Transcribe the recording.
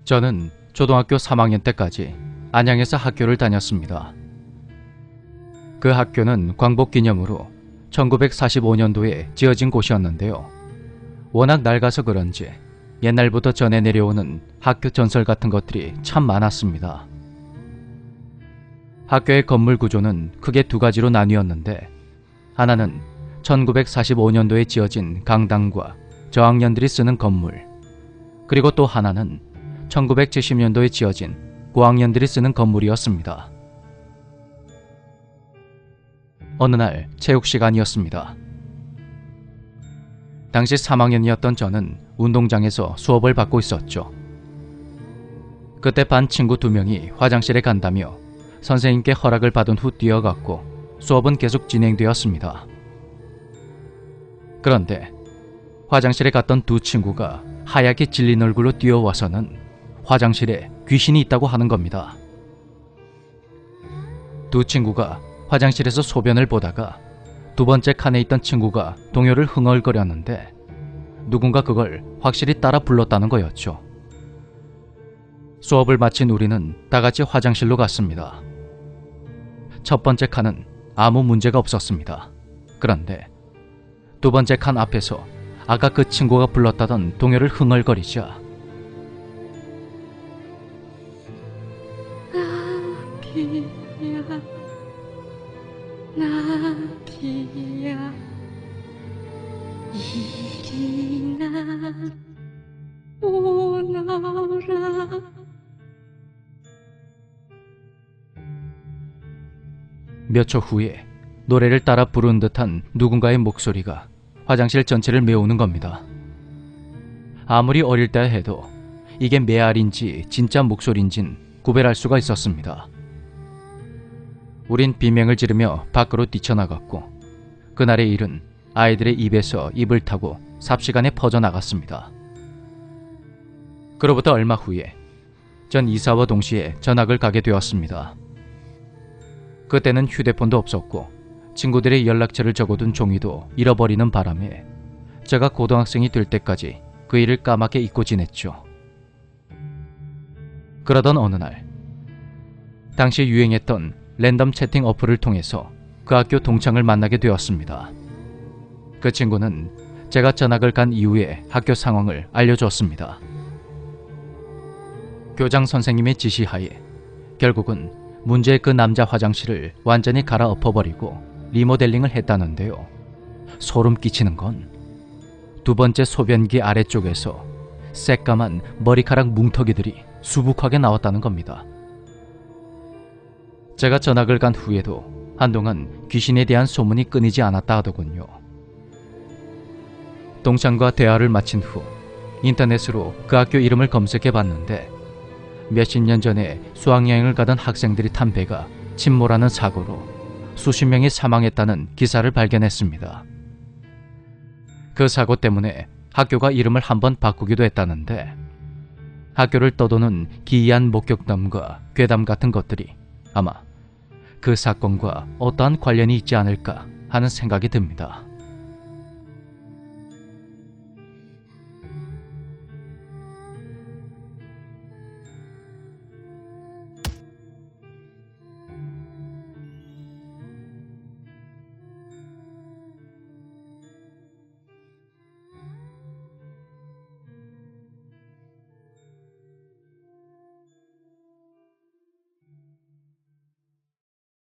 저는 초등학교 3학년 때까지 안양에서 학교를 다녔습니다. 그 학교는 광복 기념으로 1945년도에 지어진 곳이었는데요. 워낙 낡아서 그런지 옛날부터 전해 내려오는 학교 전설 같은 것들이 참 많았습니다. 학교의 건물 구조는 크게 두 가지로 나뉘었는데, 하나는 1945년도에 지어진 강당과 저학년들이 쓰는 건물, 그리고 또 하나는 1970년도에 지어진 고학년들이 쓰는 건물이었습니다. 어느 날 체육 시간이었습니다. 당시 3학년이었던 저는 운동장에서 수업을 받고 있었죠. 그때 반 친구 2명이 화장실에 간다며 선생님께 허락을 받은 후 뛰어갔고 수업은 계속 진행되었습니다. 그런데 화장실에 갔던 두 친구가 하얗게 질린 얼굴로 뛰어와서는 화장실에 귀신이 있다고 하는 겁니다. 두 친구가 화장실에서 소변을 보다가 두 번째 칸에 있던 친구가 동요를 흥얼거렸는데 누군가 그걸 확실히 따라 불렀다는 거였죠. 수업을 마친 우리는 다 같이 화장실로 갔습니다. 첫 번째 칸은 아무 문제가 없었습니다. 그런데 두 번째 칸 앞에서 아까 그 친구가 불렀다던 동요를 흥얼거리자 나비야 이리나 오너라. 몇 초 후에 노래를 따라 부르는 듯한 누군가의 목소리가 화장실 전체를 메우는 겁니다. 아무리 어릴 때 해도 이게 메아리인지 진짜 목소리인진 구별할 수가 있었습니다. 우린 비명을 지르며 밖으로 뛰쳐나갔고 그날의 일은 아이들의 입에서 입을 타고 삽시간에 퍼져나갔습니다. 그로부터 얼마 후에 전 이사와 동시에 전학을 가게 되었습니다. 그때는 휴대폰도 없었고 친구들의 연락처를 적어둔 종이도 잃어버리는 바람에 제가 고등학생이 될 때까지 그 일을 까맣게 잊고 지냈죠. 그러던 어느 날 당시 유행했던 랜덤 채팅 어플을 통해서 그 학교 동창을 만나게 되었습니다. 그 친구는 제가 전학을 간 이후의 학교 상황을 알려줬습니다. 교장 선생님의 지시하에 결국은 문제의 그 남자 화장실을 완전히 갈아엎어버리고 리모델링을 했다는데요. 소름 끼치는 건 두 번째 소변기 아래쪽에서 새까만 머리카락 뭉텅이들이 수북하게 나왔다는 겁니다. 제가 전학을 간 후에도 한동안 귀신에 대한 소문이 끊이지 않았다 하더군요. 동창과 대화를 마친 후 인터넷으로 그 학교 이름을 검색해 봤는데 몇십 년 전에 수학여행을 가던 학생들이 탄 배가 침몰하는 사고로 수십 명이 사망했다는 기사를 발견했습니다. 그 사고 때문에 학교가 이름을 한번 바꾸기도 했다는데 학교를 떠도는 기이한 목격담과 괴담 같은 것들이 아마 그 사건과 어떠한 관련이 있지 않을까 하는 생각이 듭니다.